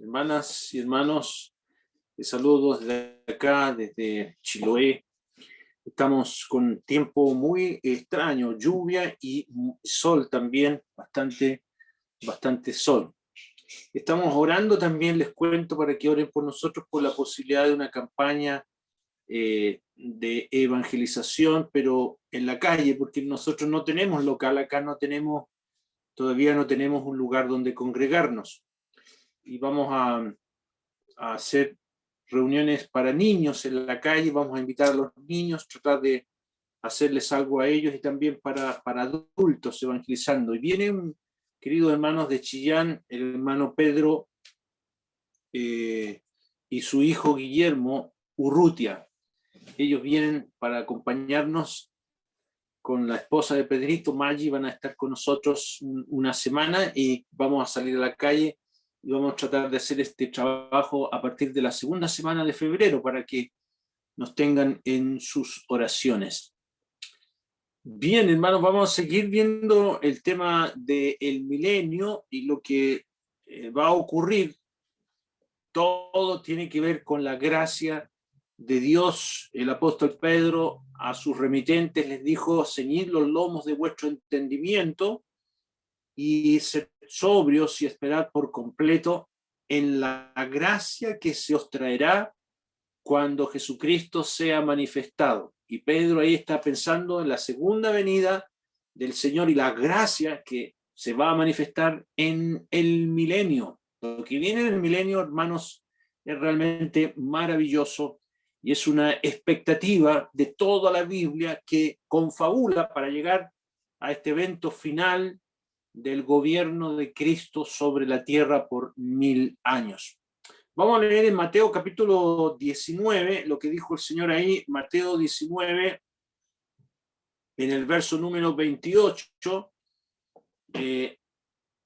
Hermanas y hermanos, les saludo desde acá, desde Chiloé. Estamos con tiempo muy extraño, lluvia y sol también, bastante sol. Estamos orando también, les cuento, para que oren por nosotros por la posibilidad de una campaña de evangelización, pero en la calle, porque nosotros no tenemos local, acá todavía no tenemos un lugar donde congregarnos. Y vamos a hacer reuniones para niños en la calle, vamos a invitar a los niños, tratar de hacerles algo a ellos y también para adultos evangelizando. Y vienen, queridos hermanos de Chillán, el hermano Pedro y su hijo Guillermo Urrutia. Ellos vienen para acompañarnos con la esposa de Pedrito, Maggi, van a estar con nosotros una semana y vamos a salir a la calle y vamos a tratar de hacer este trabajo a partir de la segunda semana de febrero para que nos tengan en sus oraciones. Bien, hermanos, vamos a seguir viendo el tema del milenio y lo que va a ocurrir. Todo tiene que ver con la gracia de Dios. El apóstol Pedro a sus remitentes les dijo: ceñid los lomos de vuestro entendimiento y ser sobrios y esperad por completo en la gracia que se os traerá cuando Jesucristo sea manifestado. Y Pedro ahí está pensando en la segunda venida del Señor y la gracia que se va a manifestar en el milenio. Lo que viene en el milenio, hermanos, es realmente maravilloso y es una expectativa de toda la Biblia que confabula para llegar a este evento final del gobierno de Cristo sobre la tierra por 1000 años. Vamos a leer en Mateo capítulo 19 lo que dijo el Señor ahí, Mateo 19, en el verso número 28,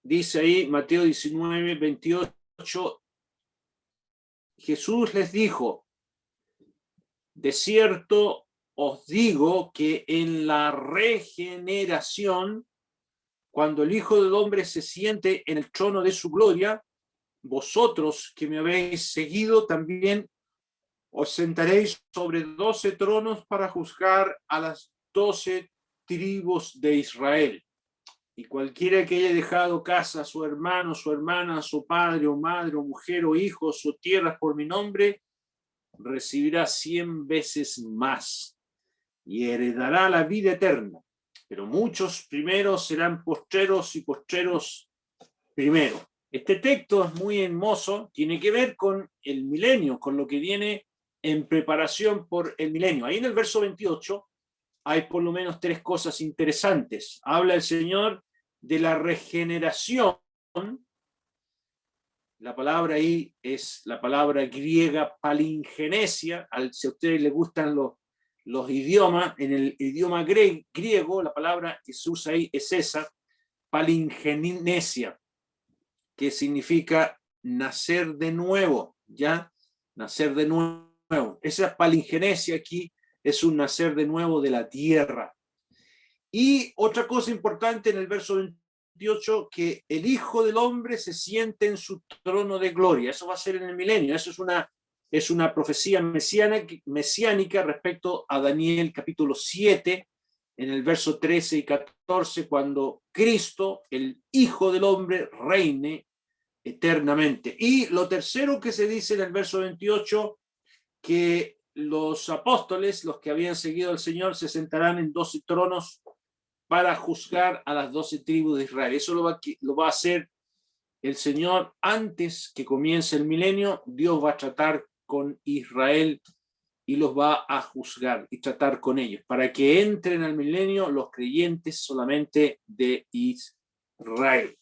dice ahí, Mateo 19, 28, Jesús les dijo: de cierto os digo que en la regeneración, cuando el Hijo del Hombre se siente en el trono de su gloria, vosotros que me habéis seguido también os sentaréis sobre 12 tronos para juzgar a las 12 tribus de Israel. Y cualquiera que haya dejado casa, su hermano, su hermana, su padre o madre o mujer o hijos o tierras por mi nombre, recibirá 100 veces más y heredará la vida eterna. Pero muchos primeros serán postreros y postreros primero. Este texto es muy hermoso, tiene que ver con el milenio, con lo que viene en preparación por el milenio. Ahí en el verso 28 hay por lo menos 3 cosas interesantes. Habla el Señor de la regeneración. La palabra ahí es la palabra griega palingenesia. Si a ustedes les gustan los idiomas, en el idioma griego la palabra que se usa ahí es esa, palingenesia, que significa nacer de nuevo, ¿ya? Nacer de nuevo. Esa palingenesia aquí es un nacer de nuevo de la tierra. Y otra cosa importante en el verso 28, que el Hijo del Hombre se siente en su trono de gloria. Eso va a ser en el milenio. Eso es una profecía mesiánica respecto a Daniel capítulo 7, en el verso 13 y 14, cuando Cristo, el Hijo del Hombre, reine eternamente. Y lo tercero que se dice en el verso 28, que los apóstoles, los que habían seguido al Señor, se sentarán en 12 tronos para juzgar a las 12 tribus de Israel. Eso lo va a hacer el Señor antes que comience el milenio. Dios va a tratar con Israel y los va a juzgar y tratar con ellos, para que entren al milenio los creyentes solamente de Israel.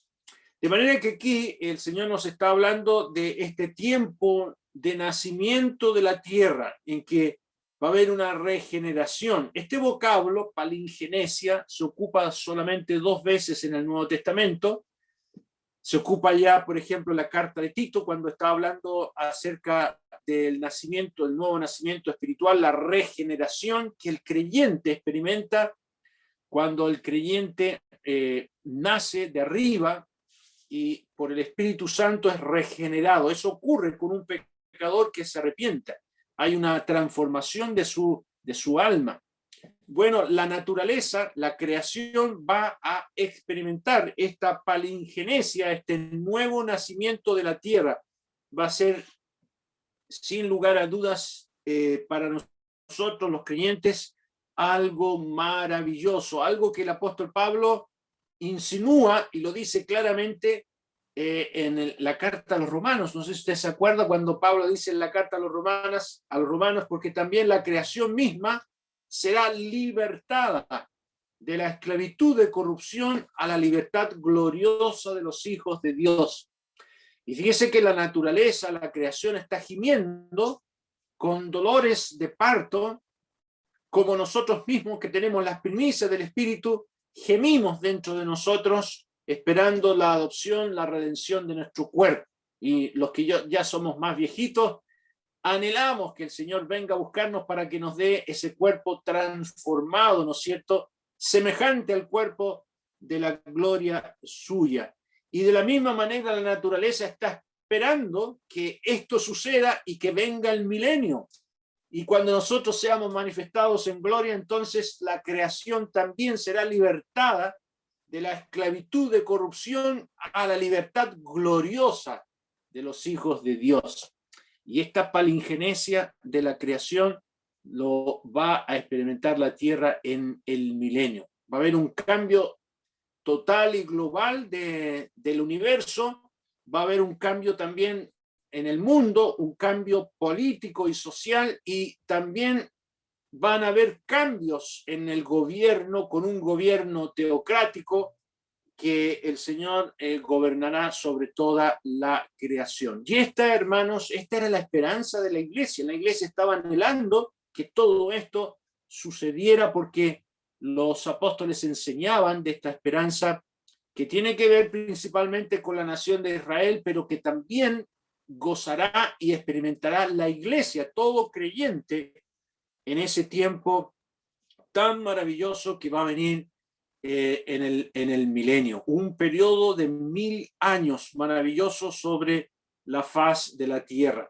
De manera que aquí el Señor nos está hablando de este tiempo de nacimiento de la tierra, en que va a haber una regeneración. Este vocablo, palingenesia, se ocupa solamente 2 veces en el Nuevo Testamento. Se ocupa ya, por ejemplo, en la carta de Tito, cuando está hablando acerca del nacimiento, el nuevo nacimiento espiritual, la regeneración que el creyente experimenta cuando el creyente nace de arriba y por el Espíritu Santo es regenerado. Eso ocurre con un pecador que se arrepienta. Hay una transformación de su alma. Bueno, la naturaleza, la creación va a experimentar esta palingenesia, este nuevo nacimiento de la tierra. Va a ser, sin lugar a dudas, para nosotros los creyentes, algo maravilloso, algo que el apóstol Pablo insinúa y lo dice claramente en la carta a los romanos. No sé si usted se acuerda cuando Pablo dice en la carta a los romanos, porque también la creación misma será libertada de la esclavitud de corrupción a la libertad gloriosa de los hijos de Dios. Y fíjese que la naturaleza, la creación está gimiendo con dolores de parto, como nosotros mismos que tenemos las primicias del Espíritu, gemimos dentro de nosotros esperando la adopción, la redención de nuestro cuerpo. Y los que ya somos más viejitos, anhelamos que el Señor venga a buscarnos para que nos dé ese cuerpo transformado, ¿no es cierto?, semejante al cuerpo de la gloria suya. Y de la misma manera la naturaleza está esperando que esto suceda y que venga el milenio. Y cuando nosotros seamos manifestados en gloria, entonces la creación también será libertada de la esclavitud de corrupción a la libertad gloriosa de los hijos de Dios. Y esta palingenesia de la creación lo va a experimentar la tierra en el milenio. Va a haber un cambio total y global del universo, va a haber un cambio también en el mundo, un cambio político y social, y también van a haber cambios en el gobierno, con un gobierno teocrático que el Señor gobernará sobre toda la creación. Y esta, hermanos, esta era la esperanza de la iglesia. La iglesia estaba anhelando que todo esto sucediera porque los apóstoles enseñaban de esta esperanza que tiene que ver principalmente con la nación de Israel, pero que también gozará y experimentará la iglesia, todo creyente, en ese tiempo tan maravilloso que va a venir en el milenio, un periodo de 1000 años maravillosos sobre la faz de la tierra.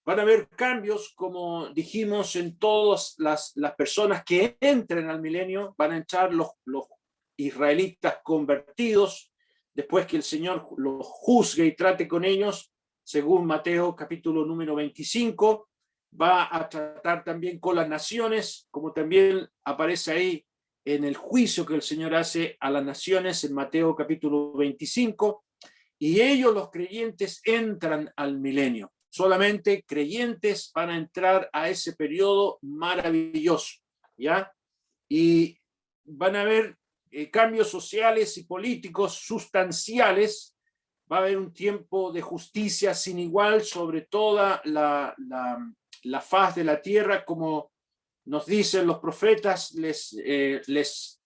Van a haber cambios, como dijimos, en todas las personas que entren al milenio. Van a entrar los israelitas convertidos, después que el Señor los juzgue y trate con ellos, según Mateo capítulo número 25, va a tratar también con las naciones, como también aparece ahí en el juicio que el Señor hace a las naciones en Mateo capítulo 25, y ellos, los creyentes, entran al milenio. Solamente creyentes van a entrar a ese periodo maravilloso, ¿ya? Y van a haber cambios sociales y políticos sustanciales. Va a haber un tiempo de justicia sin igual sobre toda la faz de la tierra, como nos dicen los profetas. Les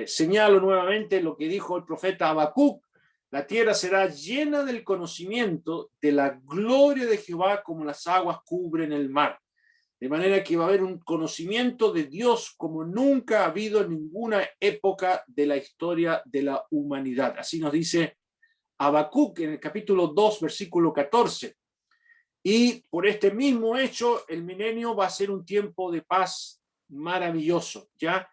señalo nuevamente lo que dijo el profeta Habacuc: la tierra será llena del conocimiento de la gloria de Jehová como las aguas cubren el mar. De manera que va a haber un conocimiento de Dios como nunca ha habido en ninguna época de la historia de la humanidad. Así nos dice Habacuc en el capítulo 2, versículo 14. Y por este mismo hecho, el milenio va a ser un tiempo de paz maravilloso, ¿ya?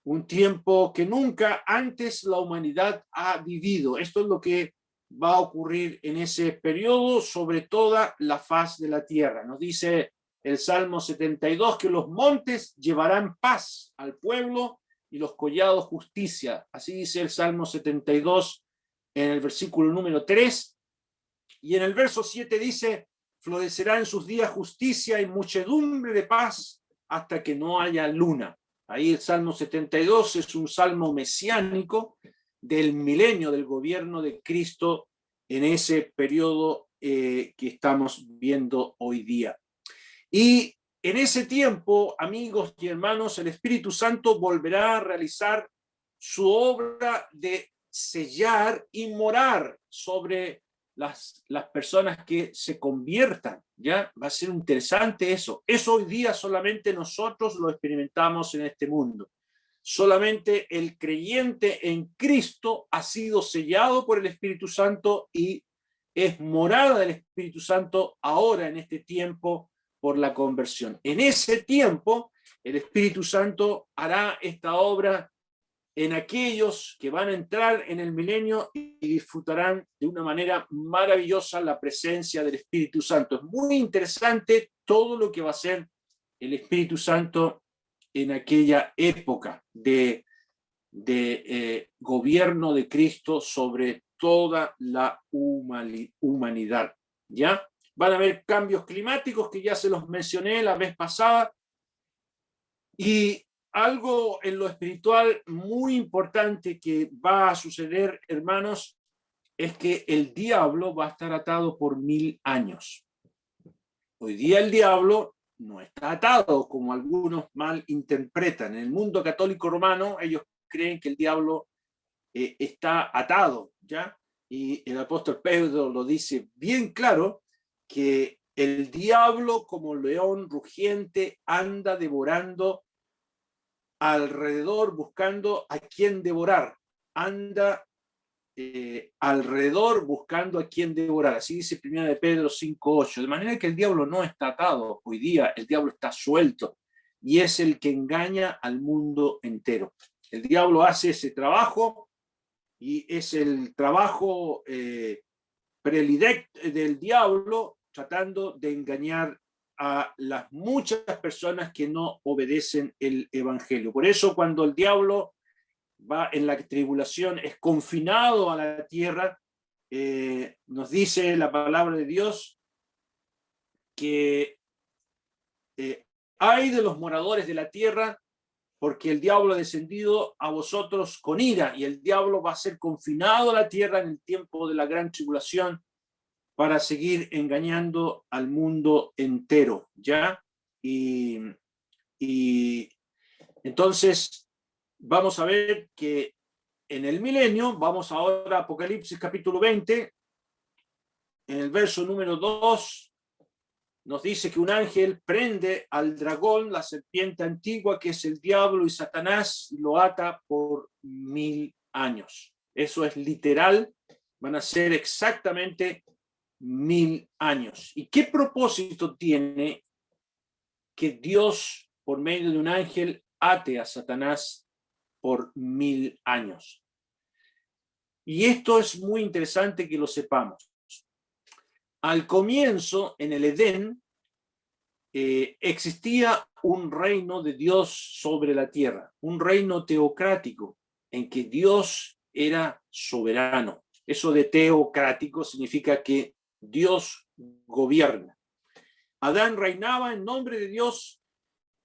Un tiempo que nunca antes la humanidad ha vivido. Esto es lo que va a ocurrir en ese periodo sobre toda la faz de la tierra. Nos dice el Salmo 72 que los montes llevarán paz al pueblo y los collados justicia. Así dice el Salmo 72 en el versículo número 3. Y en el verso 7 dice: florecerá en sus días justicia y muchedumbre de paz hasta que no haya luna. Ahí el Salmo 72 es un salmo mesiánico del milenio, del gobierno de Cristo en ese periodo que estamos viendo hoy día. Y en ese tiempo, amigos y hermanos, el Espíritu Santo volverá a realizar su obra de sellar y morar sobre las personas que se conviertan, ¿ya? Va a ser interesante eso. Eso hoy día solamente nosotros lo experimentamos en este mundo. Solamente el creyente en Cristo ha sido sellado por el Espíritu Santo y es morada del Espíritu Santo ahora en este tiempo por la conversión. En ese tiempo, el Espíritu Santo hará esta obra en aquellos que van a entrar en el milenio y disfrutarán de una manera maravillosa la presencia del Espíritu Santo. Es muy interesante todo lo que va a hacer el Espíritu Santo en aquella época de gobierno de Cristo sobre toda la humanidad. ¿Ya? Van a haber cambios climáticos que ya se los mencioné la vez pasada, y algo en lo espiritual muy importante que va a suceder, hermanos, es que el diablo va a estar atado por 1000 años. Hoy día el diablo no está atado, como algunos mal interpretan. En el mundo católico romano, ellos creen que el diablo está atado, ¿ya? Y el apóstol Pedro lo dice bien claro, que el diablo, como león rugiente, anda devorando alrededor, buscando a quien devorar. Anda alrededor buscando a quien devorar. Así dice 1 de Pedro 5:8. De manera que el diablo no está atado hoy día, el diablo está suelto y es el que engaña al mundo entero. El diablo hace ese trabajo y es el trabajo predilecto del diablo, tratando de engañar a las muchas personas que no obedecen el evangelio. Por eso cuando el diablo va en la tribulación, es confinado a la tierra, nos dice la palabra de Dios que hay de los moradores de la tierra, porque el diablo ha descendido a vosotros con ira, y el diablo va a ser confinado a la tierra en el tiempo de la gran tribulación para seguir engañando al mundo entero, ¿ya? Y entonces vamos a ver que en el milenio, vamos ahora a Apocalipsis capítulo 20, en el verso número 2, nos dice que un ángel prende al dragón, la serpiente antigua, que es el diablo y Satanás, y lo ata por 1000 años. Eso es literal, van a ser exactamente 1000 años. ¿Y qué propósito tiene que Dios, por medio de un ángel, ate a Satanás por 1000 años? Y esto es muy interesante que lo sepamos. Al comienzo, en el Edén, existía un reino de Dios sobre la tierra, un reino teocrático, en que Dios era soberano. Eso de teocrático significa que Dios gobierna. Adán reinaba en nombre de Dios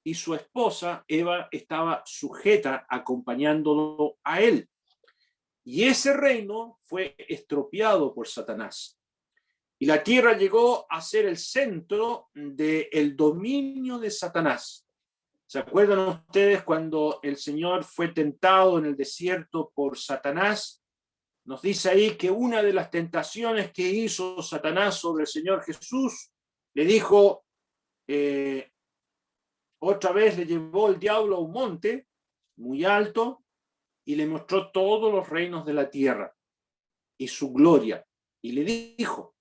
y su esposa Eva estaba sujeta, acompañándolo a él. Y ese reino fue estropeado por Satanás. Y la tierra llegó a ser el centro del dominio de Satanás. ¿Se acuerdan ustedes cuando el Señor fue tentado en el desierto por Satanás? Nos dice ahí que una de las tentaciones que hizo Satanás sobre el Señor Jesús, le dijo, otra vez le llevó el diablo a un monte muy alto y le mostró todos los reinos de la tierra y su gloria. Y le dijo,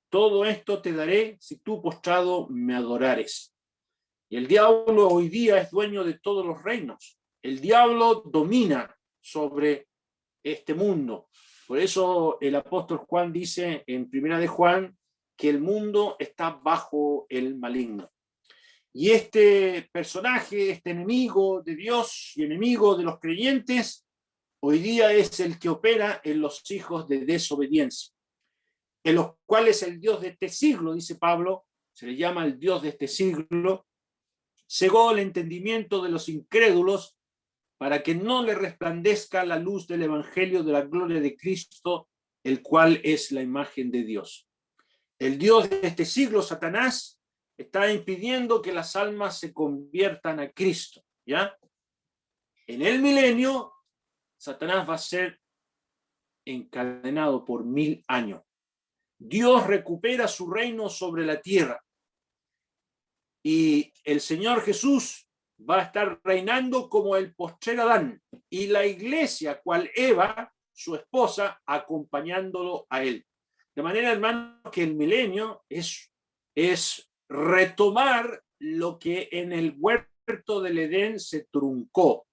todo esto te daré si tú postrado me adorares. Y el diablo hoy día es dueño de todos los reinos. El diablo domina sobre este mundo. Por eso el apóstol Juan dice en 1 de Juan que el mundo está bajo el maligno. Y este personaje, este enemigo de Dios y enemigo de los creyentes, hoy día es el que opera en los hijos de desobediencia, en los cuales el Dios de este siglo, dice Pablo, se le llama el Dios de este siglo, cegó el entendimiento de los incrédulos para que no le resplandezca la luz del evangelio de la gloria de Cristo, el cual es la imagen de Dios. El Dios de este siglo, Satanás, está impidiendo que las almas se conviertan a Cristo, ¿ya? En el milenio, Satanás va a ser encadenado por 1000 años. Dios recupera su reino sobre la tierra y el Señor Jesús va a estar reinando como el postrer Adán, y la iglesia, cual Eva, su esposa, acompañándolo a él. De manera, hermanos, que el milenio es retomar lo que en el huerto del Edén se truncó.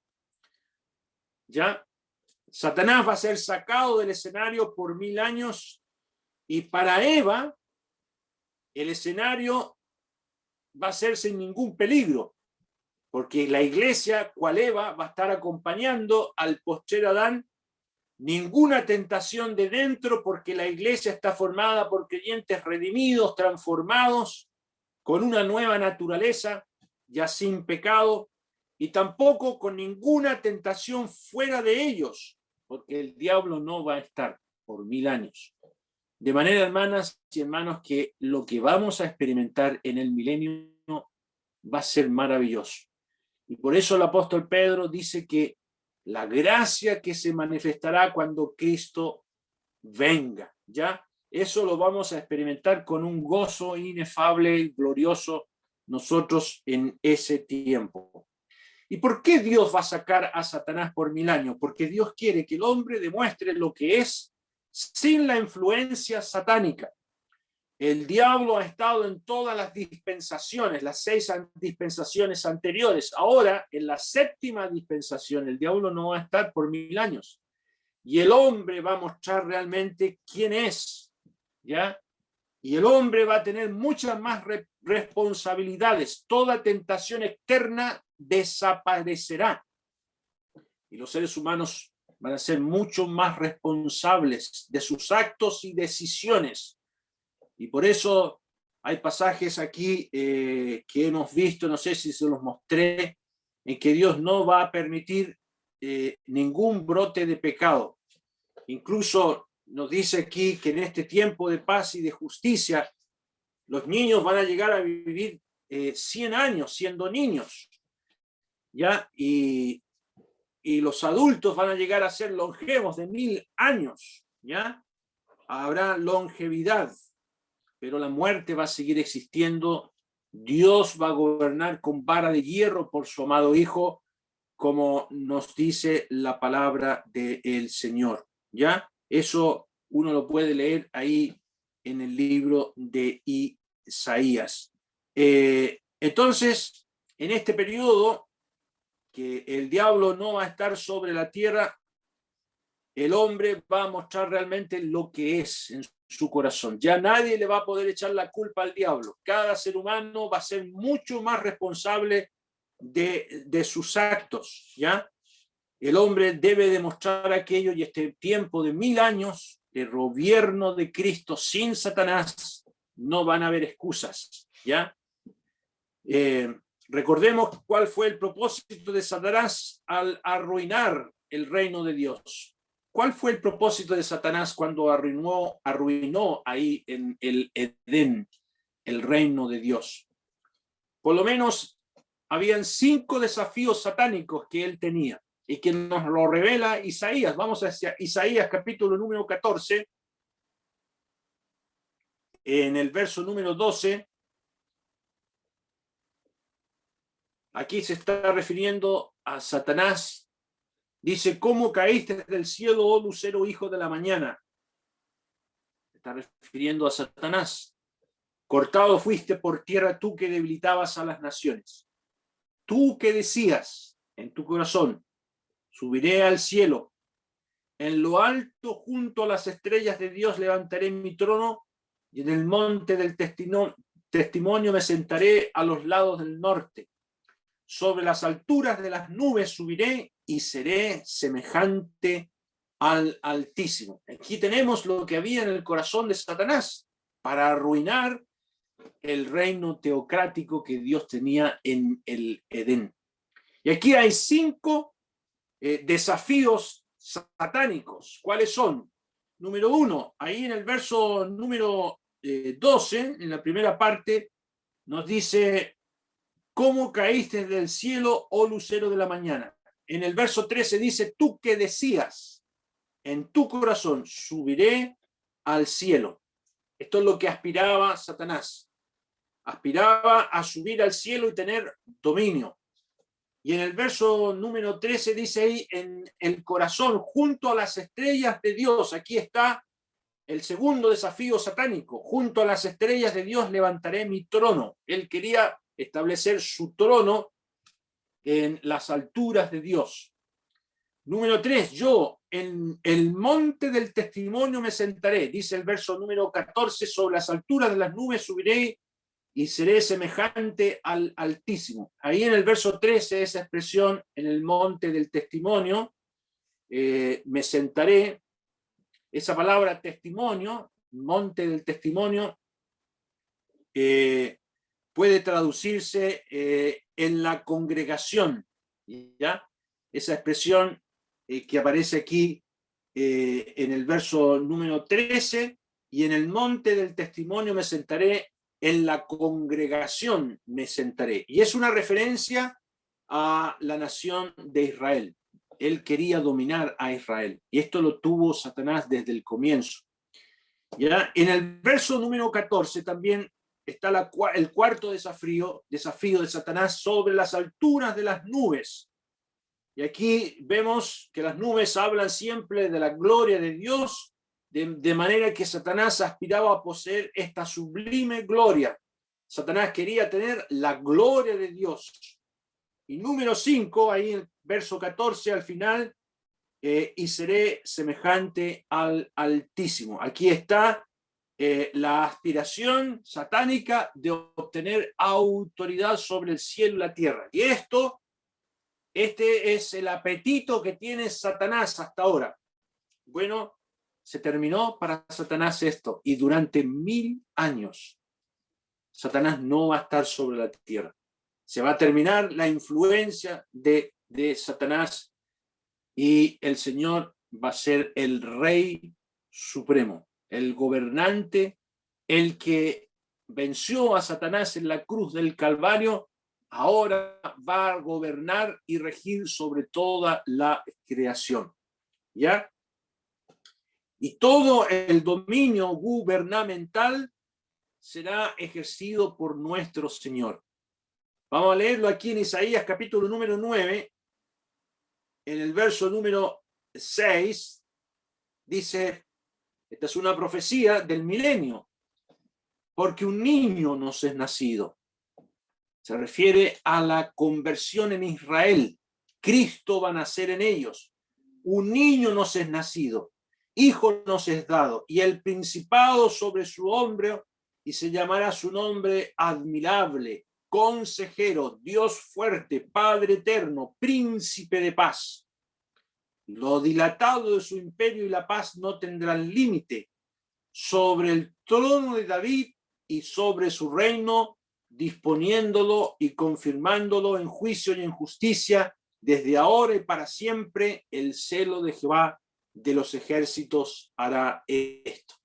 ¿Ya? Satanás va a ser sacado del escenario por 1000 años y para Eva el escenario va a ser sin ningún peligro, porque la iglesia, cual Eva, va a estar acompañando al postrer Adán. Ninguna tentación de dentro, porque la iglesia está formada por creyentes redimidos, transformados, con una nueva naturaleza, ya sin pecado, y tampoco con ninguna tentación fuera de ellos, porque el diablo no va a estar por 1000 años. De manera, hermanas y hermanos, que lo que vamos a experimentar en el milenio va a ser maravilloso. Y por eso el apóstol Pedro dice que la gracia que se manifestará cuando Cristo venga, ¿ya? Eso lo vamos a experimentar con un gozo inefable y glorioso nosotros en ese tiempo. ¿Y por qué Dios va a sacar a Satanás por 1000 años? Porque Dios quiere que el hombre demuestre lo que es sin la influencia satánica. El diablo ha estado en todas las dispensaciones, las 6 dispensaciones anteriores. Ahora, en la 7ª dispensación, el diablo no va a estar por 1000 años. Y el hombre va a mostrar realmente quién es, ¿ya? Y el hombre va a tener muchas más responsabilidades. Toda tentación externa desaparecerá. Y los seres humanos van a ser mucho más responsables de sus actos y decisiones. Y por eso hay pasajes aquí que hemos visto, no sé si se los mostré, en que Dios no va a permitir ningún brote de pecado. Incluso nos dice aquí que en este tiempo de paz y de justicia, los niños van a llegar a vivir 100 años siendo niños, ¿ya? Y los adultos van a llegar a ser longevos de 1000 años, ¿ya? Habrá longevidad, pero la muerte va a seguir existiendo. Dios va a gobernar con vara de hierro por su amado Hijo, como nos dice la palabra del Señor, ¿ya? Eso uno lo puede leer ahí en el libro de Isaías. Entonces, en este periodo que el diablo no va a estar sobre la tierra, el hombre va a mostrar realmente lo que es en su corazón. Ya nadie le va a poder echar la culpa al diablo. Cada ser humano va a ser mucho más responsable de sus actos, ¿ya? El hombre debe demostrar aquello, y este tiempo de 1000 años de gobierno de Cristo sin Satanás, no van a haber excusas, ¿ya? Recordemos cuál fue el propósito de Satanás al arruinar el reino de Dios. ¿Cuál fue el propósito de Satanás cuando arruinó ahí en el Edén el reino de Dios? Por lo menos habían 5 desafíos satánicos que él tenía y que nos lo revela Isaías. Vamos hacia Isaías capítulo número 14, en el verso número 12. Aquí se está refiriendo a Satanás. Dice: ¿cómo caíste del cielo, oh lucero, hijo de la mañana? Se está refiriendo a Satanás. Cortado fuiste por tierra tú que debilitabas a las naciones. Tú que decías en tu corazón: subiré al cielo. En lo alto, junto a las estrellas de Dios, levantaré mi trono, y en el monte del testimonio me sentaré a los lados del norte. Sobre las alturas de las nubes subiré y seré semejante al Altísimo. Aquí tenemos lo que había en el corazón de Satanás para arruinar el reino teocrático que Dios tenía en el Edén. Y aquí hay 5 desafíos satánicos. ¿Cuáles son? Número 1, ahí en el verso número 12, en la primera parte, nos dice: ¿cómo caíste del cielo, oh lucero de la mañana? En el verso 13 dice: tú que decías en tu corazón: subiré al cielo. Esto es lo que aspiraba Satanás. Aspiraba a subir al cielo y tener dominio. Y en el verso número 13 dice ahí: en el corazón, junto a las estrellas de Dios. Aquí está el segundo desafío satánico. Junto a las estrellas de Dios levantaré mi trono. Él quería establecer su trono en las alturas de Dios. Número 3, yo en el monte del testimonio me sentaré. Dice el verso número 14, sobre las alturas de las nubes subiré y seré semejante al Altísimo. Ahí en el verso 13, esa expresión, en el monte del testimonio, me sentaré. Esa palabra testimonio, monte del testimonio, puede traducirse en la congregación, ¿ya? Esa expresión que aparece aquí en el verso número 13, y en el monte del testimonio me sentaré, en la congregación me sentaré. Y es una referencia a la nación de Israel. Él quería dominar a Israel, y esto lo tuvo Satanás desde el comienzo. ¿Ya? En el verso número 14 también está el cuarto desafío de Satanás, sobre las alturas de las nubes. Y aquí vemos que las nubes hablan siempre de la gloria de Dios, de manera que Satanás aspiraba a poseer esta sublime gloria. Satanás quería tener la gloria de Dios. Y número 5, ahí en el verso 14 al final, y seré semejante al Altísimo. Aquí está la aspiración satánica de obtener autoridad sobre el cielo y la tierra. Y este es el apetito que tiene Satanás hasta ahora. Bueno, se terminó para Satanás esto, y durante 1000 años Satanás no va a estar sobre la tierra. Se va a terminar la influencia de Satanás, y el Señor va a ser el Rey Supremo, el gobernante, el que venció a Satanás en la cruz del Calvario. Ahora va a gobernar y regir sobre toda la creación, ¿ya? Y todo el dominio gubernamental será ejercido por nuestro Señor. Vamos a leerlo aquí en Isaías capítulo número 9, en el verso número 6, dice, esta es una profecía del milenio, porque un niño nos es nacido. Se refiere a la conversión en Israel. Cristo va a nacer en ellos. Un niño nos es nacido, hijo nos es dado, y el principado sobre su hombro, y se llamará su nombre admirable, consejero, Dios fuerte, Padre eterno, príncipe de paz. Lo dilatado de su imperio y la paz no tendrán límite sobre el trono de David y sobre su reino, disponiéndolo y confirmándolo en juicio y en justicia, desde ahora y para siempre. El celo de Jehová de los ejércitos hará esto.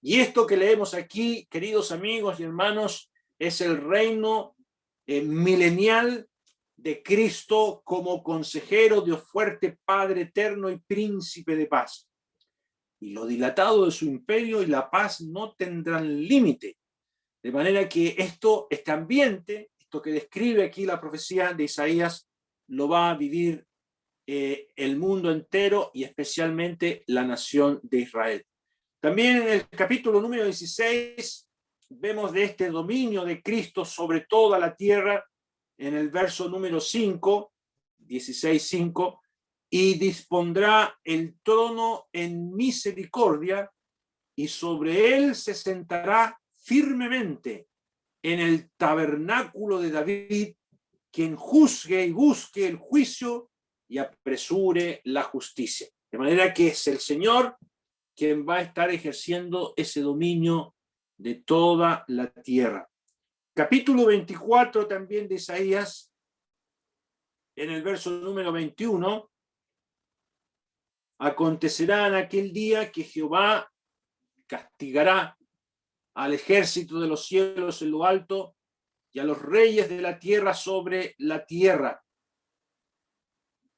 Y esto que leemos aquí, queridos amigos y hermanos, es el reino milenial de Cristo como consejero, Dios fuerte, Padre eterno y príncipe de paz. Y lo dilatado de su imperio y la paz no tendrán límite. De manera que este ambiente, esto que describe aquí la profecía de Isaías, lo va a vivir el mundo entero, y especialmente la nación de Israel. También en el capítulo número 16 vemos de este dominio de Cristo sobre toda la tierra, en el verso número 5, 16:5, y dispondrá el trono en misericordia, y sobre él se sentará firmemente en el tabernáculo de David, quien juzgue y busque el juicio y apresure la justicia. De manera que es el Señor quien va a estar ejerciendo ese dominio de toda la tierra. Capítulo 24 también de Isaías, en el verso número 21, acontecerá en aquel día que Jehová castigará al ejército de los cielos en lo alto y a los reyes de la tierra sobre la tierra,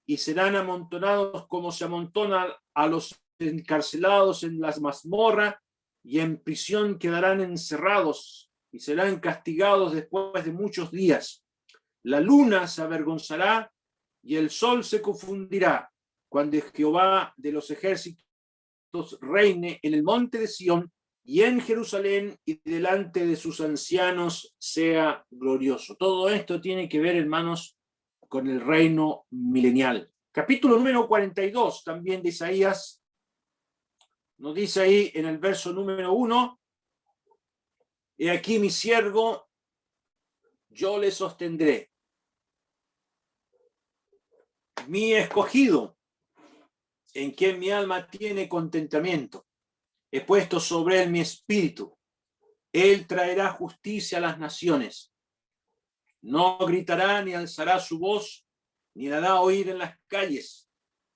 y serán amontonados como se amontonan a los encarcelados en las mazmorras, y en prisión quedarán encerrados, y serán castigados después de muchos días. La luna se avergonzará y el sol se confundirá, cuando Jehová de los ejércitos ejércitos reine en el monte de Sión y en Jerusalén, y delante de sus ancianos sea glorioso. Todo esto tiene que ver, hermanos, con el reino milenial. Capítulo número 42 también de Isaías, nos dice ahí en el verso número 1, he aquí mi siervo, yo le sostendré. Mi escogido, en quien mi alma tiene contentamiento. He puesto sobre él mi espíritu. Él traerá justicia a las naciones. No gritará ni alzará su voz, ni hará oír en las calles.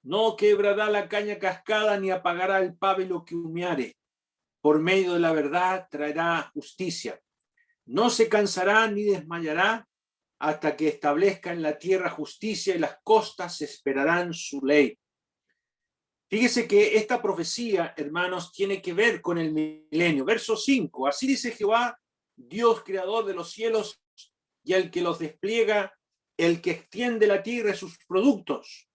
No quebrará la caña cascada, ni apagará el pábilo que humeare. Por medio de la verdad traerá justicia. No se cansará ni desmayará hasta que establezca en la tierra justicia, y las costas esperarán su ley. Fíjese que esta profecía, hermanos, tiene que ver con el milenio. Verso 5, así dice Jehová, Dios creador de los cielos y el que los despliega, el que extiende la tierra y sus productos,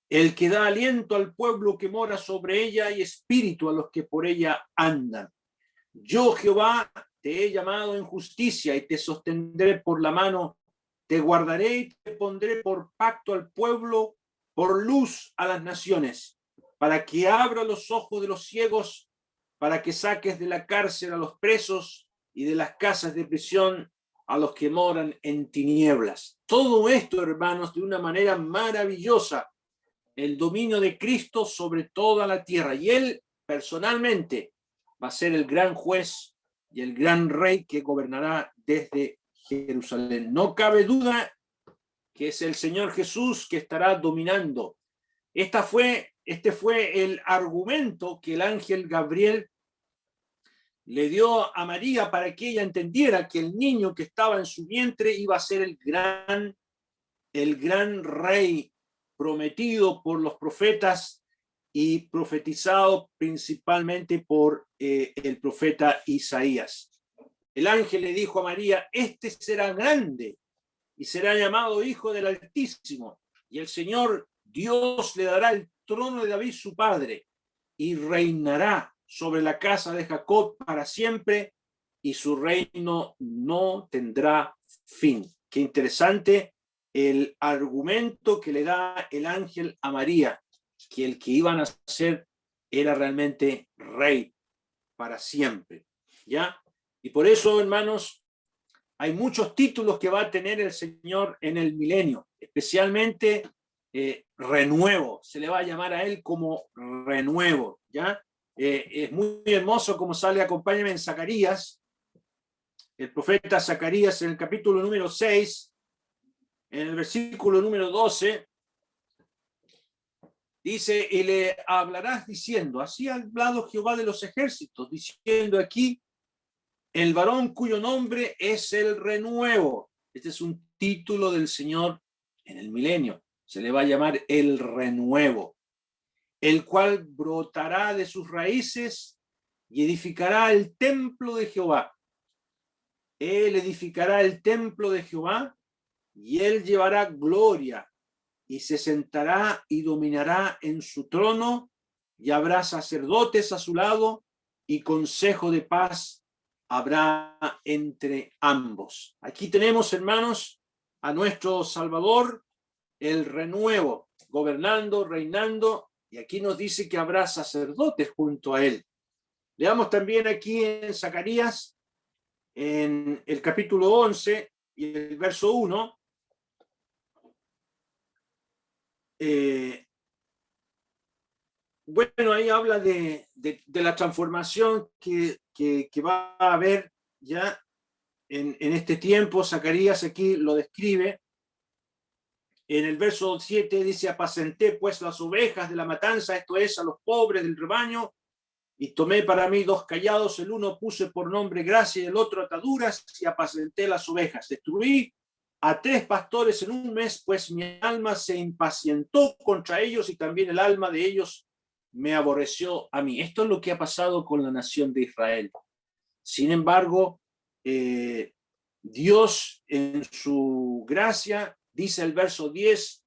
el que da aliento al pueblo que mora sobre ella y espíritu a los que por ella andan. Yo, Jehová, te he llamado en justicia y te sostendré por la mano, te guardaré y te pondré por pacto al pueblo, por luz a las naciones, para que abra los ojos de los ciegos, para que saques de la cárcel a los presos y de las casas de prisión a los que moran en tinieblas. Todo esto, hermanos, de una manera maravillosa, el dominio de Cristo sobre toda la tierra. Y Él personalmente va a ser el gran juez y el gran rey que gobernará desde Jerusalén. No cabe duda que es el Señor Jesús que estará dominando. Este fue el argumento que el ángel Gabriel le dio a María para que ella entendiera que el niño que estaba en su vientre iba a ser el gran rey prometido por los profetas y profetizado principalmente por el profeta Isaías. El ángel le dijo a María, este será grande y será llamado Hijo del Altísimo, y el Señor Dios le dará el trono de David su padre, y reinará sobre la casa de Jacob para siempre, y su reino no tendrá fin. Qué interesante el argumento que le da el ángel a María, que el que iban a ser era realmente rey para siempre, ¿ya? Y por eso, hermanos, hay muchos títulos que va a tener el Señor en el milenio, especialmente renuevo, se le va a llamar a él como renuevo, ¿ya? Es muy hermoso como sale, acompáñame en Zacarías, el profeta Zacarías en el capítulo número 6, en el versículo número 12, dice, y le hablarás diciendo, así ha hablado Jehová de los ejércitos, diciendo aquí, el varón cuyo nombre es el renuevo. Este es un título del Señor en el milenio. Se le va a llamar el renuevo, el cual brotará de sus raíces y edificará el templo de Jehová. Él edificará el templo de Jehová y él llevará gloria y se sentará y dominará en su trono, y habrá sacerdotes a su lado y consejo de paz habrá entre ambos. Aquí tenemos, hermanos, a nuestro Salvador, el renuevo, gobernando, reinando, y aquí nos dice que habrá sacerdotes junto a él. Leamos también aquí en Zacarías, en el capítulo 11 y el verso 1, bueno, ahí habla de la transformación que va a haber ya en este tiempo. Zacarías aquí lo describe. En el verso 7 dice, apacenté pues las ovejas de la matanza, esto es, a los pobres del rebaño, y tomé para mí 2 callados, el uno puse por nombre gracia y el otro ataduras, y apacenté las ovejas. Destruí a 3 pastores en un mes, pues mi alma se impacientó contra ellos y también el alma de ellos me aborreció a mí. Esto es lo que ha pasado con la nación de Israel. Sin embargo, Dios en su gracia, dice el verso 10,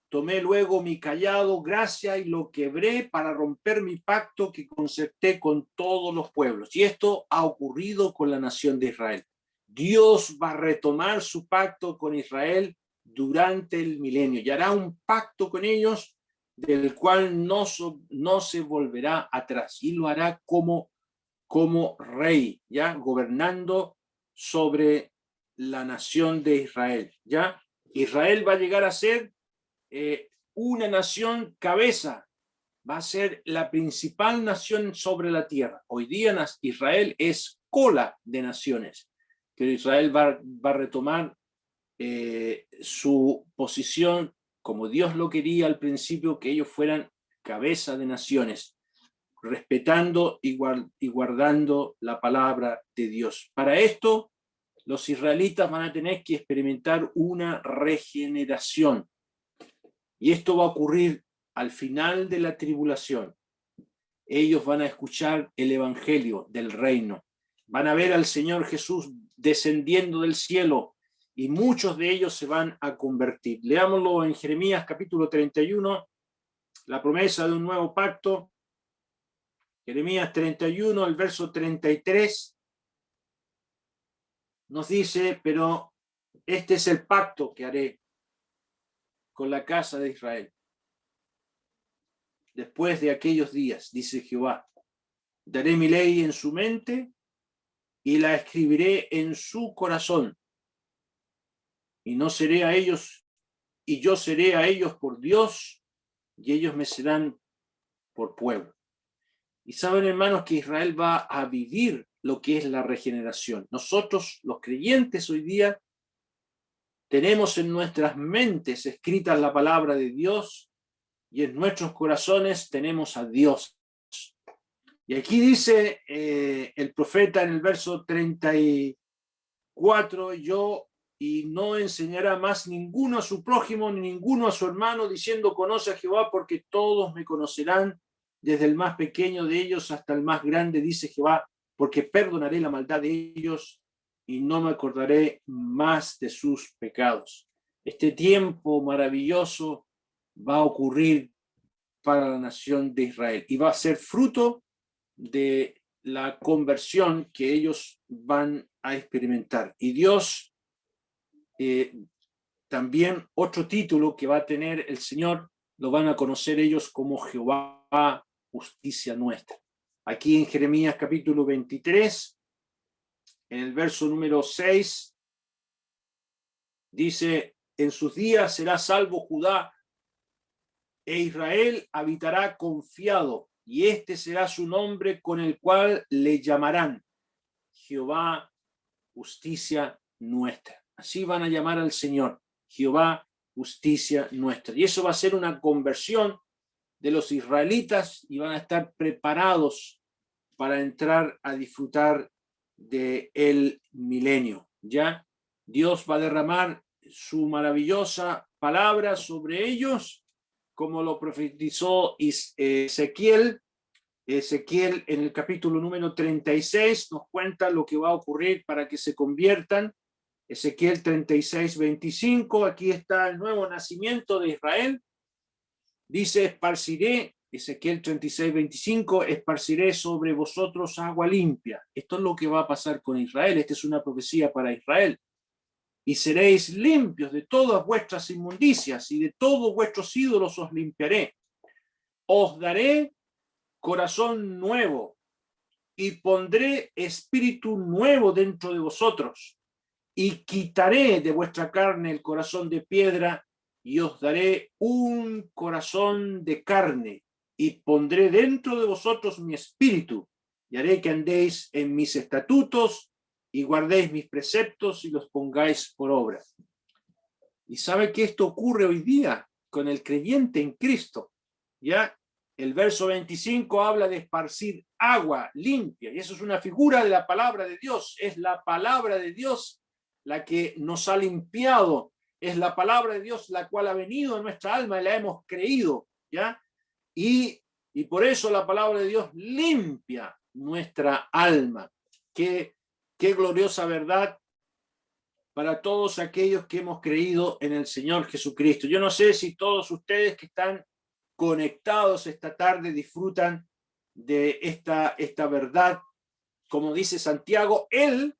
Tomé luego mi cayado, gracia, y lo quebré para romper mi pacto que concerté con todos los pueblos. Y esto ha ocurrido con la nación de Israel. Dios va a retomar su pacto con Israel durante el milenio y hará un pacto con ellos del cual no se volverá atrás, y lo hará como rey, ya gobernando sobre la nación de Israel. Ya Israel va a llegar a ser una nación cabeza, va a ser la principal nación sobre la tierra. Hoy día Israel es cola de naciones, pero Israel va a retomar su posición como Dios lo quería al principio, que ellos fueran cabeza de naciones, respetando y guardando la palabra de Dios. Para esto, los israelitas van a tener que experimentar una regeneración. Y esto va a ocurrir al final de la tribulación. Ellos van a escuchar el evangelio del reino. Van a ver al Señor Jesús descendiendo del cielo y muchos de ellos se van a convertir. Leámoslo en Jeremías capítulo 31, la promesa de un nuevo pacto. Jeremías 31, el verso 33, nos dice: pero este es el pacto que haré con la casa de Israel. Después de aquellos días, dice Jehová, daré mi ley en su mente y la escribiré en su corazón. Y no seré a ellos, y yo seré a ellos por Dios, y ellos me serán por pueblo. Y saben, hermanos, que Israel va a vivir lo que es la regeneración. Nosotros, los creyentes, hoy día tenemos en nuestras mentes escrita la palabra de Dios y en nuestros corazones tenemos a Dios. Y aquí dice el profeta en el verso 34, y no enseñará más ninguno a su prójimo ni ninguno a su hermano, diciendo: conoce a Jehová, porque todos me conocerán, desde el más pequeño de ellos hasta el más grande, dice Jehová, porque perdonaré la maldad de ellos y no me acordaré más de sus pecados. Este tiempo maravilloso va a ocurrir para la nación de Israel y va a ser fruto de la conversión que ellos van a experimentar. Y Dios, también otro título que va a tener el Señor, lo van a conocer ellos como Jehová, justicia nuestra. Aquí en Jeremías capítulo 23, en el verso número 6, dice: en sus días será salvo Judá, e Israel habitará confiado, y este será su nombre con el cual le llamarán Jehová, justicia nuestra. Así van a llamar al Señor, Jehová, justicia nuestra. Y eso va a ser una conversión de los israelitas y van a estar preparados para entrar a disfrutar del milenio. Ya Dios va a derramar su maravillosa palabra sobre ellos, como lo profetizó Ezequiel. Ezequiel en el capítulo número 36 nos cuenta lo que va a ocurrir para que se conviertan. Ezequiel 36, 25, aquí está el nuevo nacimiento de Israel. Dice: esparciré, Ezequiel 36, 25, esparciré sobre vosotros agua limpia. Esto es lo que va a pasar con Israel. Esta es una profecía para Israel. Y seréis limpios de todas vuestras inmundicias, y de todos vuestros ídolos os limpiaré. Os daré corazón nuevo, y pondré espíritu nuevo dentro de vosotros, y quitaré de vuestra carne el corazón de piedra, y os daré un corazón de carne, y pondré dentro de vosotros mi espíritu, y haré que andéis en mis estatutos, y guardéis mis preceptos, y los pongáis por obra. Y sabe que esto ocurre hoy día con el creyente en Cristo. Ya el verso 25 habla de esparcir agua limpia, y eso es una figura de la palabra de Dios. Es la palabra de Dios la que nos ha limpiado, es la palabra de Dios la cual ha venido a nuestra alma y la hemos creído, ¿ya? Y por eso la palabra de Dios limpia nuestra alma. Qué gloriosa verdad para todos aquellos que hemos creído en el Señor Jesucristo. Yo no sé si todos ustedes que están conectados esta tarde disfrutan de esta verdad. Como dice Santiago, Él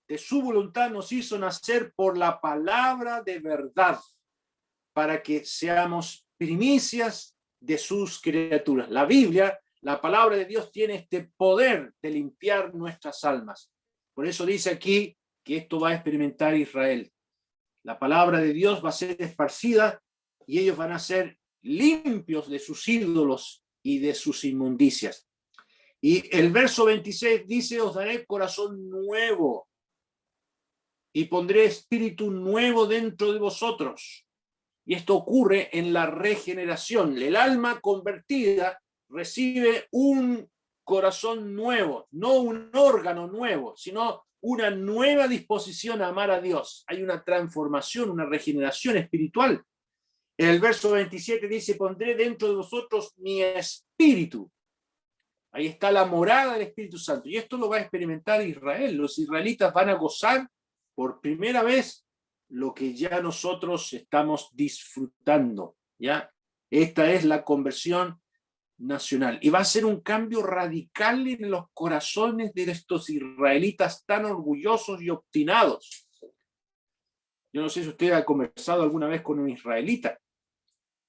de su voluntad nos hizo nacer por la palabra de verdad, para que seamos primicias de sus criaturas. La Biblia, la palabra de Dios, tiene este poder de limpiar nuestras almas. Por eso dice aquí que esto va a experimentar Israel. La palabra de Dios va a ser esparcida y ellos van a ser limpios de sus ídolos y de sus inmundicias. Y el verso 26 dice, os daré corazón nuevo y pondré espíritu nuevo dentro de vosotros. Y esto ocurre en la regeneración. El alma convertida recibe un corazón nuevo, no un órgano nuevo, sino una nueva disposición a amar a Dios. Hay una transformación, una regeneración espiritual. En el verso 27 dice, pondré dentro de vosotros mi espíritu. Ahí está la morada del Espíritu Santo. Y esto lo va a experimentar Israel. Los israelitas van a gozar por primera vez lo que ya nosotros estamos disfrutando, ¿ya? Esta es la conversión nacional. Y va a ser un cambio radical en los corazones de estos israelitas tan orgullosos y obstinados. Yo no sé si usted ha conversado alguna vez con un israelita.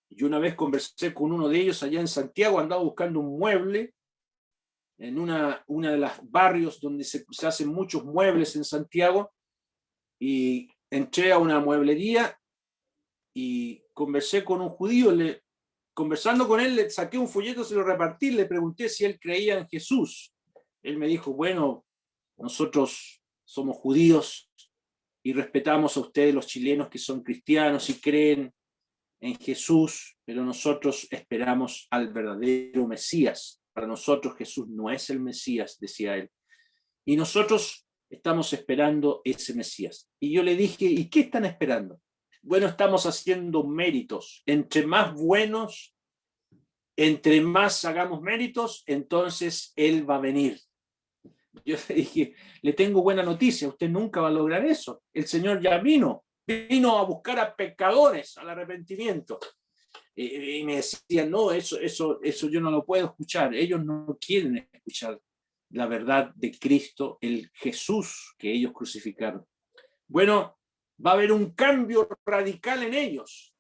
Yo una vez conversé con uno de ellos allá en Santiago, andaba buscando un mueble en una de las barrios donde se hacen muchos muebles en Santiago, y entré a una mueblería y conversé con un judío. Conversando con él, le saqué un folleto, se lo repartí, le pregunté si él creía en Jesús. Él me dijo, bueno, nosotros somos judíos y respetamos a ustedes los chilenos que son cristianos y creen en Jesús, pero nosotros esperamos al verdadero Mesías. Para nosotros Jesús no es el Mesías, decía él. Y nosotros estamos esperando ese Mesías. Y yo le dije, ¿y qué están esperando? Bueno, estamos haciendo méritos. Entre más buenos, entre más hagamos méritos, entonces Él va a venir. Yo le dije, le tengo buena noticia, usted nunca va a lograr eso. El Señor ya vino a buscar a pecadores, al arrepentimiento. Y me decían, no, eso yo no lo puedo escuchar. Ellos no quieren escuchar la verdad de Cristo, el Jesús que ellos crucificaron. Bueno, va a haber un cambio radical en ellos.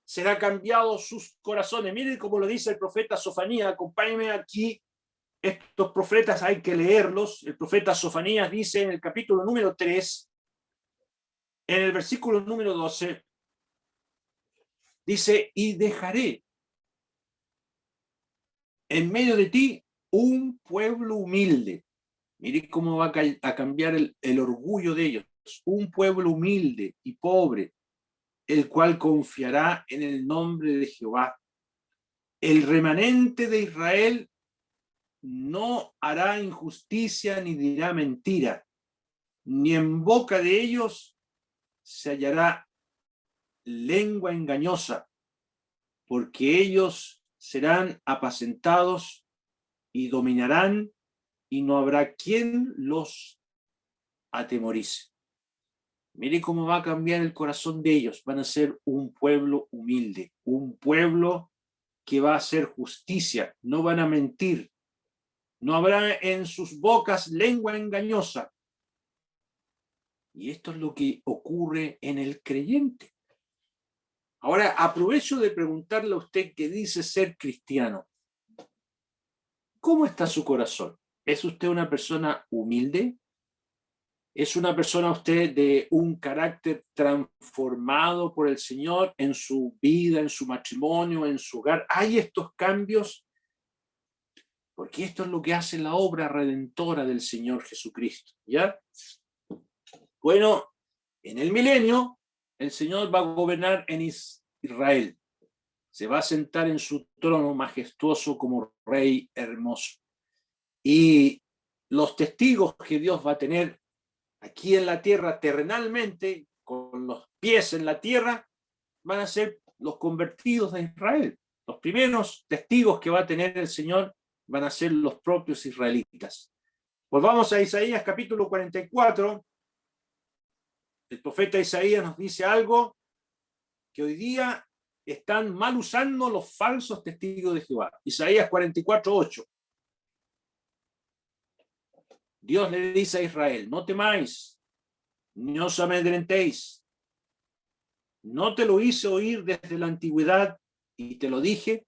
Será cambiado sus corazones. Miren cómo lo dice el profeta Sofonías. Acompáñenme aquí. Estos profetas hay que leerlos. El profeta Sofonías dice en el capítulo número 3, en el versículo número 12, dice, y dejaré en medio de ti un pueblo humilde. Mire cómo va a cambiar el orgullo de ellos. Un pueblo humilde y pobre, el cual confiará en el nombre de Jehová. El remanente de Israel no hará injusticia ni dirá mentira, ni en boca de ellos se hallará lengua engañosa, porque ellos serán apacentados y dominarán, y no habrá quien los atemorice. Mire cómo va a cambiar el corazón de ellos. Van a ser un pueblo humilde, un pueblo que va a hacer justicia, no van a mentir, no habrá en sus bocas lengua engañosa. Y esto es lo que ocurre en el creyente. Ahora, aprovecho de preguntarle a usted que dice ser cristiano. ¿Cómo está su corazón? ¿Es usted una persona humilde? ¿Es una persona usted de un carácter transformado por el Señor en su vida, en su matrimonio, en su hogar? ¿Hay estos cambios? Porque esto es lo que hace la obra redentora del Señor Jesucristo, ¿ya? Bueno, en el milenio, el Señor va a gobernar en Israel. Se va a sentar en su trono majestuoso como rey hermoso. Y los testigos que Dios va a tener aquí en la tierra terrenalmente, con los pies en la tierra, van a ser los convertidos de Israel. Los primeros testigos que va a tener el Señor van a ser los propios israelitas. Pues vamos a Isaías capítulo 44. el profeta Isaías nos dice algo que hoy día están mal usando los falsos testigos de Jehová. Isaías 44:8. Dios le dice a Israel: no temáis, ni os amedrentéis. ¿No te lo hice oír desde la antigüedad y te lo dije?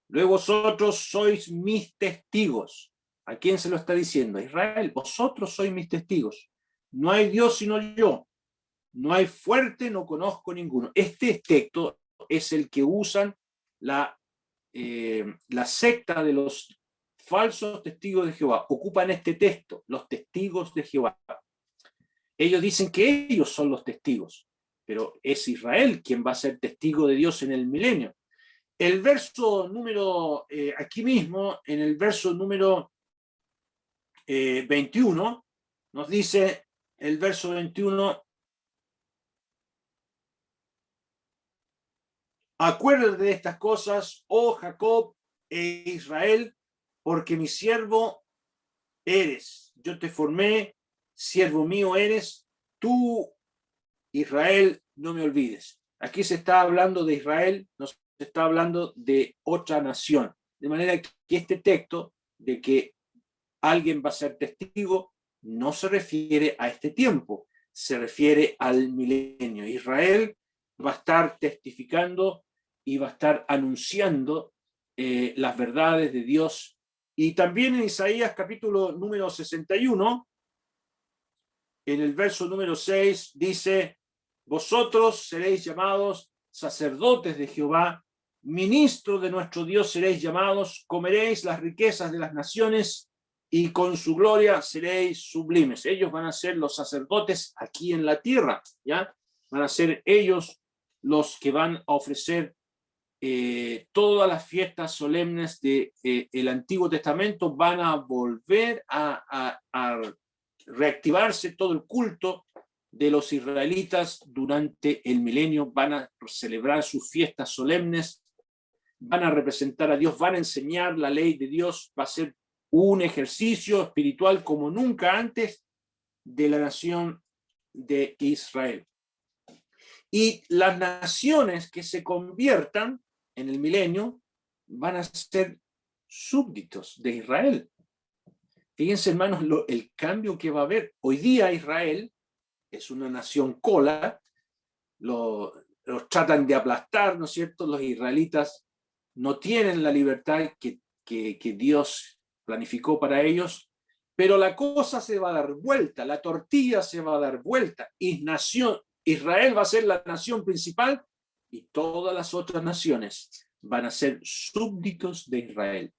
Luego vosotros sois mis testigos. ¿A quién se lo está diciendo? A Israel. Vosotros sois mis testigos. No hay Dios sino yo. No hay fuerte, no conozco ninguno. Este texto es el que usan la secta de los falsos testigos de Jehová. Ocupan este texto, los testigos de Jehová. Ellos dicen que ellos son los testigos, pero es Israel quien va a ser testigo de Dios en el milenio. El verso número, aquí mismo, en el verso número 21, nos dice el verso 21: acuérdate de estas cosas, oh Jacob e Israel, porque mi siervo eres. Yo te formé, siervo mío eres. Tú, Israel, no me olvides. Aquí se está hablando de Israel, no se está hablando de otra nación. De manera que este texto de que alguien va a ser testigo no se refiere a este tiempo, se refiere al milenio. Israel va a estar testificando y va a estar anunciando las verdades de Dios. Y también en Isaías capítulo número 61, en el verso número 6, dice: vosotros seréis llamados sacerdotes de Jehová, ministros de nuestro Dios seréis llamados, comeréis las riquezas de las naciones y con su gloria seréis sublimes. Ellos van a ser los sacerdotes aquí en la tierra, ¿ya? Van a ser ellos los que van a ofrecer todas las fiestas solemnes del Antiguo Testamento. Van a volver a reactivarse todo el culto de los israelitas durante el milenio. Van a celebrar sus fiestas solemnes, van a representar a Dios, van a enseñar la ley de Dios. Va a ser un ejercicio espiritual como nunca antes de la nación de Israel. Y las naciones que se conviertan en el milenio van a ser súbditos de Israel. Fíjense, hermanos, el cambio que va a haber. Hoy día Israel es una nación cola, los tratan de aplastar, ¿no es cierto? Los israelitas no tienen la libertad que Dios planificó para ellos, pero la cosa se va a dar vuelta, la tortilla se va a dar vuelta, y Israel va a ser la nación principal y todas las otras naciones van a ser súbditos de Israel.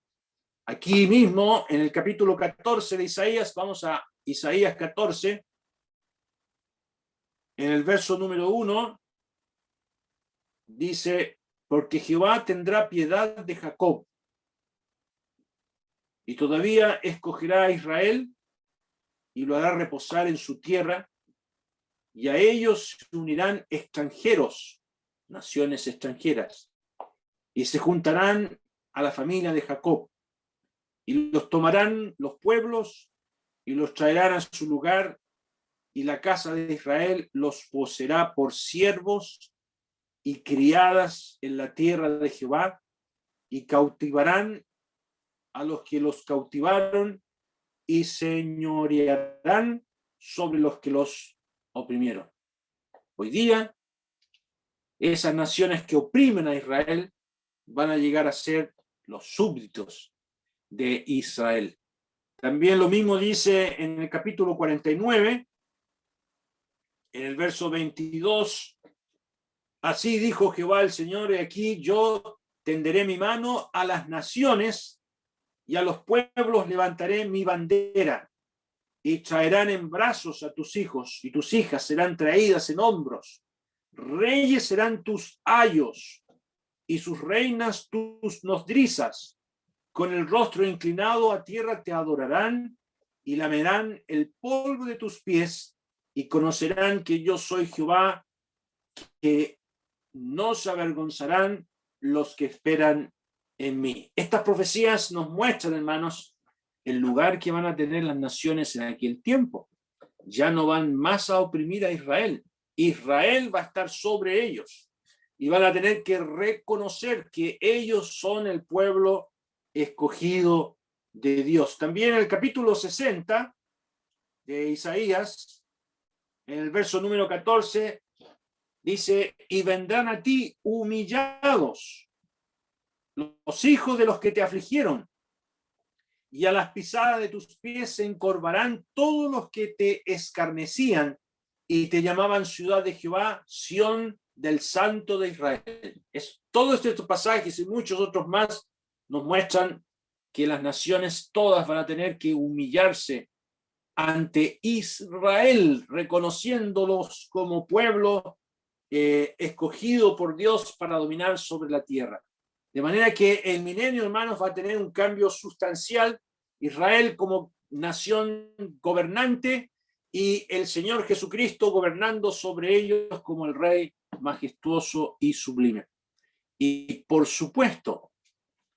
Aquí mismo, en el capítulo 14 de Isaías, vamos a Isaías 14, en el verso número 1, dice: porque Jehová tendrá piedad de Jacob, y todavía escogerá a Israel, y lo hará reposar en su tierra, y a ellos se unirán extranjeros, naciones extranjeras, y se juntarán a la familia de Jacob, y los tomarán los pueblos, y los traerán a su lugar, y la casa de Israel los poseerá por siervos y criadas en la tierra de Jehová, y cautivarán a los que los cautivaron, y señorearán sobre los que los oprimieron. Hoy día, esas naciones que oprimen a Israel van a llegar a ser los súbditos de Israel. También lo mismo dice en el capítulo 49, en el verso 22, así dijo Jehová el Señor, y aquí yo tenderé mi mano a las naciones, y a los pueblos levantaré mi bandera, y traerán en brazos a tus hijos, y tus hijas serán traídas en hombros. Reyes serán tus ayos, y sus reinas tus nodrizas. Con el rostro inclinado a tierra te adorarán, y lamerán el polvo de tus pies, y conocerán que yo soy Jehová, que no se avergonzarán los que esperan en mí. Estas profecías nos muestran, hermanos, el lugar que van a tener las naciones en aquel tiempo. ya no van más a oprimir a Israel. Israel va a estar sobre ellos y van a tener que reconocer que ellos son el pueblo escogido de Dios. También el capítulo 60 de Isaías, en el verso número 14, dice: y vendrán a ti humillados los hijos de los que te afligieron, y a las pisadas de tus pies se encorvarán todos los que te escarnecían y te llamaban ciudad de Jehová, Sión del Santo de Israel. Todos estos pasajes y muchos otros más nos muestran que las naciones todas van a tener que humillarse ante Israel, reconociéndolos como pueblo escogido por Dios para dominar sobre la tierra. De manera que el milenio, hermanos, va a tener un cambio sustancial. Israel como nación gobernante y el Señor Jesucristo gobernando sobre ellos como el Rey majestuoso y sublime. Y por supuesto,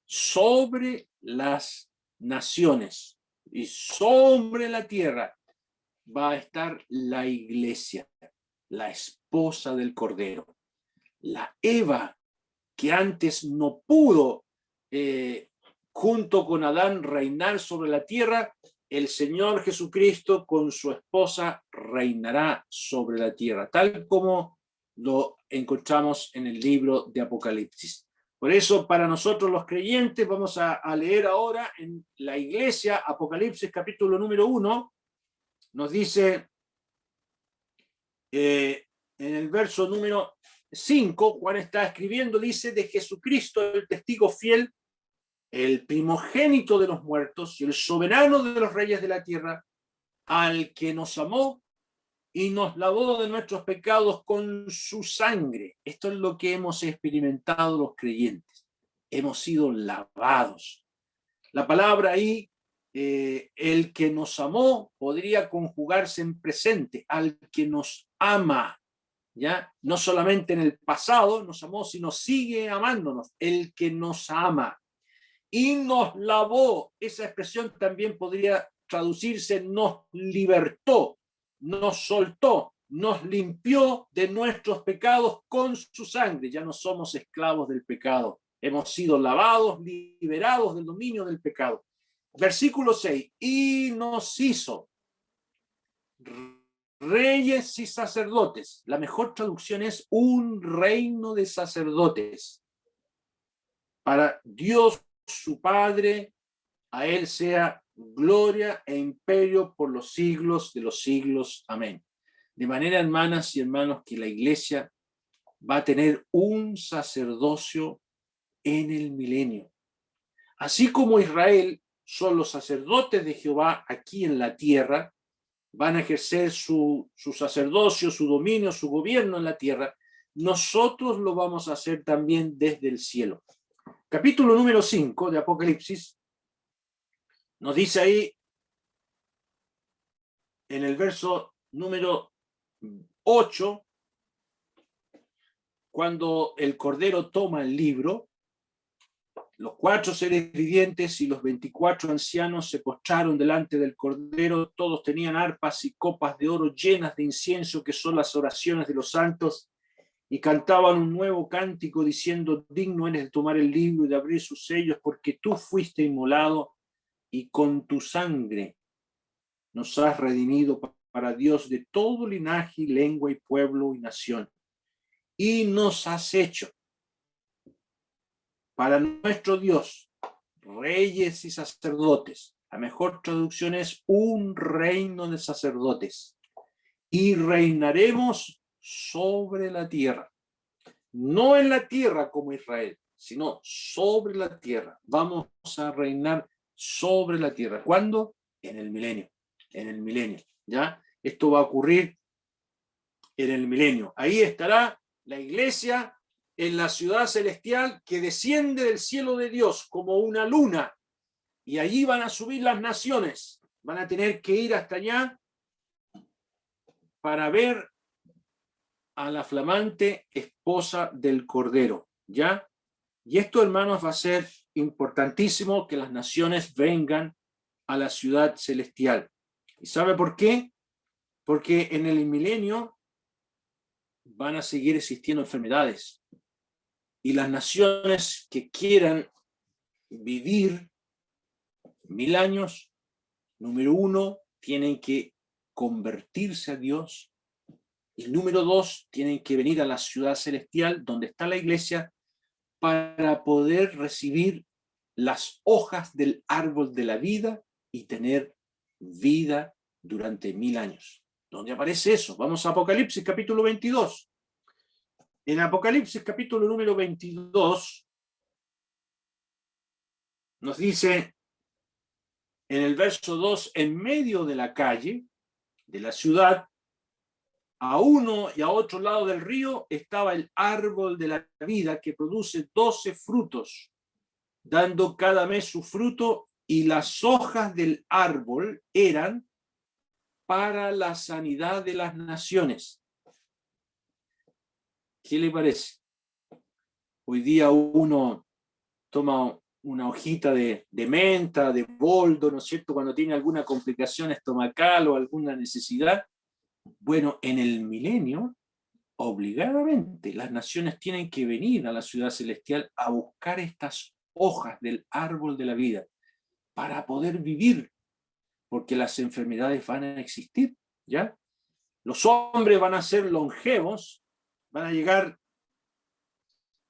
sobre las naciones y sobre la tierra va a estar la iglesia, la esposa del Cordero, la Eva que antes no pudo junto con Adán reinar sobre la tierra. El Señor Jesucristo con su esposa reinará sobre la tierra, tal como lo encontramos en el libro de Apocalipsis. Por eso, para nosotros los creyentes, vamos a leer ahora en la iglesia, Apocalipsis capítulo número 1, nos dice en el verso número 5, Juan está escribiendo, dice: de Jesucristo, el testigo fiel, el primogénito de los muertos y el soberano de los reyes de la tierra, al que nos amó y nos lavó de nuestros pecados con su sangre. Esto es lo que hemos experimentado los creyentes. Hemos sido lavados. La palabra ahí, el que nos amó, podría conjugarse en presente, al que nos ama. ¿Ya? No solamente en el pasado nos amó, sino sigue amándonos, el que nos ama. Y nos lavó, esa expresión también podría traducirse: nos libertó, nos soltó, nos limpió de nuestros pecados con su sangre. Ya no somos esclavos del pecado, hemos sido lavados, liberados del dominio del pecado. Versículo 6, y nos hizo reyes y sacerdotes. La mejor traducción es un reino de sacerdotes. Para Dios su Padre, a Él sea gloria e imperio por los siglos de los siglos. Amén. De manera, hermanas y hermanos, que la iglesia va a tener un sacerdocio en el milenio. Así como Israel son los sacerdotes de Jehová aquí en la tierra, van a ejercer su sacerdocio, su dominio, su gobierno en la tierra, nosotros lo vamos a hacer también desde el cielo. Capítulo número 5 de Apocalipsis nos dice ahí, en el verso número 8, cuando el Cordero toma el libro, los 4 seres vivientes y los 24 ancianos se postraron delante del Cordero. Todos tenían arpas y copas de oro llenas de incienso, que son las oraciones de los santos, y cantaban un nuevo cántico diciendo: digno eres de tomar el libro y de abrir sus sellos, porque tú fuiste inmolado y con tu sangre nos has redimido para Dios de todo linaje, lengua y pueblo y nación, y nos has hecho para nuestro Dios reyes y sacerdotes. La mejor traducción es un reino de sacerdotes, y reinaremos sobre la tierra. No en la tierra como Israel, sino sobre la tierra. Vamos a reinar sobre la tierra. ¿Cuándo? En el milenio. En el milenio. ¿Ya? Esto va a ocurrir en el milenio. Ahí estará la iglesia en la ciudad celestial que desciende del cielo de Dios como una luna. Y allí van a subir las naciones. Van a tener que ir hasta allá para ver a la flamante esposa del Cordero, ¿ya? Y esto, hermanos, va a ser importantísimo, que las naciones vengan a la ciudad celestial. ¿Y sabe por qué? Porque en el milenio van a seguir existiendo enfermedades. Y las naciones que quieran vivir 1000 años, número 1, tienen que convertirse a Dios. Y número 2, tienen que venir a la ciudad celestial, donde está la iglesia, para poder recibir las hojas del árbol de la vida y tener vida durante 1000 años. ¿Dónde aparece eso? Vamos a Apocalipsis capítulo 22. En Apocalipsis capítulo número 22 nos dice en el verso 2, en medio de la calle, de la ciudad, a uno y a otro lado del río estaba el árbol de la vida que produce 12 frutos, dando cada mes su fruto, y las hojas del árbol eran para la sanidad de las naciones. ¿Qué le parece? Hoy día uno toma una hojita de menta, de boldo, ¿no es cierto?, cuando tiene alguna complicación estomacal o alguna necesidad. Bueno, en el milenio, obligadamente, las naciones tienen que venir a la ciudad celestial a buscar estas hojas del árbol de la vida para poder vivir, porque las enfermedades van a existir, ¿ya? Los hombres van a ser longevos, van a llegar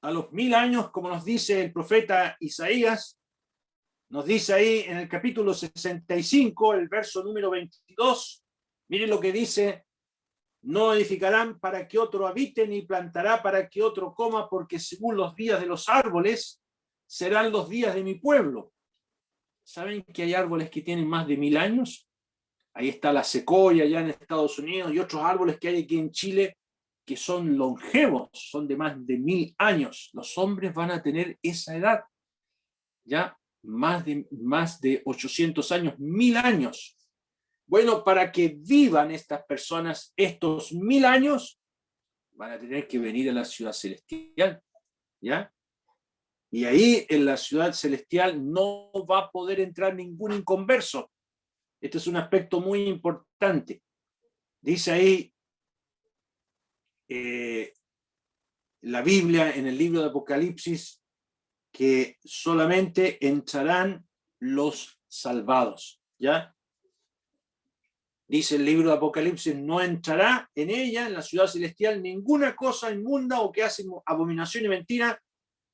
a los 1000 años, como nos dice el profeta Isaías. Nos dice ahí en el capítulo 65, el verso número 22, miren lo que dice: no edificarán para que otro habite, ni plantará para que otro coma, porque según los días de los árboles serán los días de mi pueblo. ¿Saben que hay árboles que tienen más de 1000 años? Ahí está la secoya allá en Estados Unidos y otros árboles que hay aquí en Chile que son longevos, son de más de 1000 años. Los hombres van a tener esa edad, ya más de 800 años, 1000 años. Bueno, para que vivan estas personas estos 1000 años, van a tener que venir a la ciudad celestial, ¿ya? Y ahí en la ciudad celestial no va a poder entrar ningún inconverso. Este es un aspecto muy importante. Dice ahí la Biblia en el libro de Apocalipsis que solamente entrarán los salvados, ¿ya? Dice el libro de Apocalipsis, no entrará en ella, en la ciudad celestial, ninguna cosa inmunda o que hace abominación y mentira,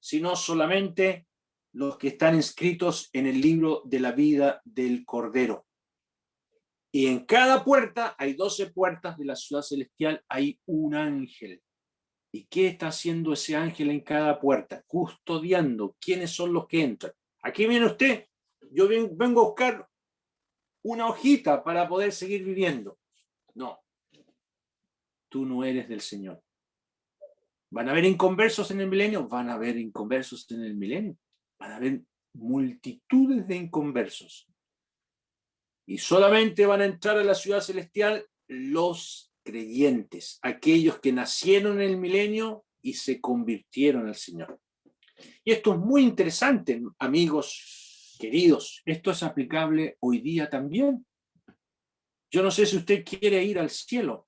sino solamente los que están inscritos en el libro de la vida del Cordero. Y en cada puerta, hay 12 puertas de la ciudad celestial, hay un ángel. ¿Y qué está haciendo ese ángel en cada puerta? Custodiando. ¿Quiénes son los que entran? Aquí viene usted, yo vengo a buscar una hojita para poder seguir viviendo. No, tú no eres del Señor. ¿Van a haber inconversos en el milenio? Van a haber inconversos en el milenio. Van a haber multitudes de inconversos. Y solamente van a entrar a la ciudad celestial los creyentes, aquellos que nacieron en el milenio y se convirtieron al Señor. Y esto es muy interesante, amigos queridos. Esto es aplicable hoy día también. Yo no sé si usted quiere ir al cielo.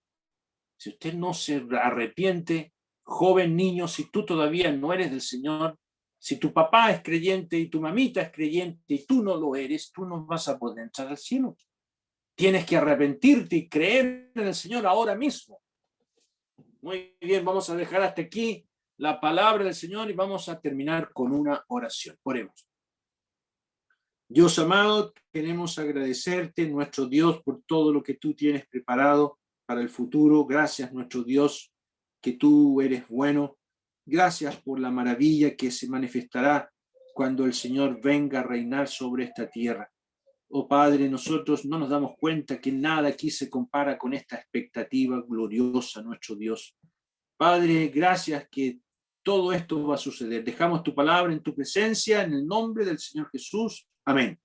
Si usted no se arrepiente, joven niño, si tú todavía no eres del Señor, si tu papá es creyente y tu mamita es creyente y tú no lo eres, tú no vas a poder entrar al cielo. Tienes que arrepentirte y creer en el Señor ahora mismo. Muy bien, vamos a dejar hasta aquí la palabra del Señor y vamos a terminar con una oración. Oremos. Dios amado, queremos agradecerte, nuestro Dios, por todo lo que tú tienes preparado para el futuro. Gracias, nuestro Dios, que tú eres bueno. Gracias por la maravilla que se manifestará cuando el Señor venga a reinar sobre esta tierra. Oh Padre, nosotros no nos damos cuenta que nada aquí se compara con esta expectativa gloriosa, nuestro Dios. Padre, gracias que todo esto va a suceder. Dejamos tu palabra en tu presencia, en el nombre del Señor Jesús. Amén.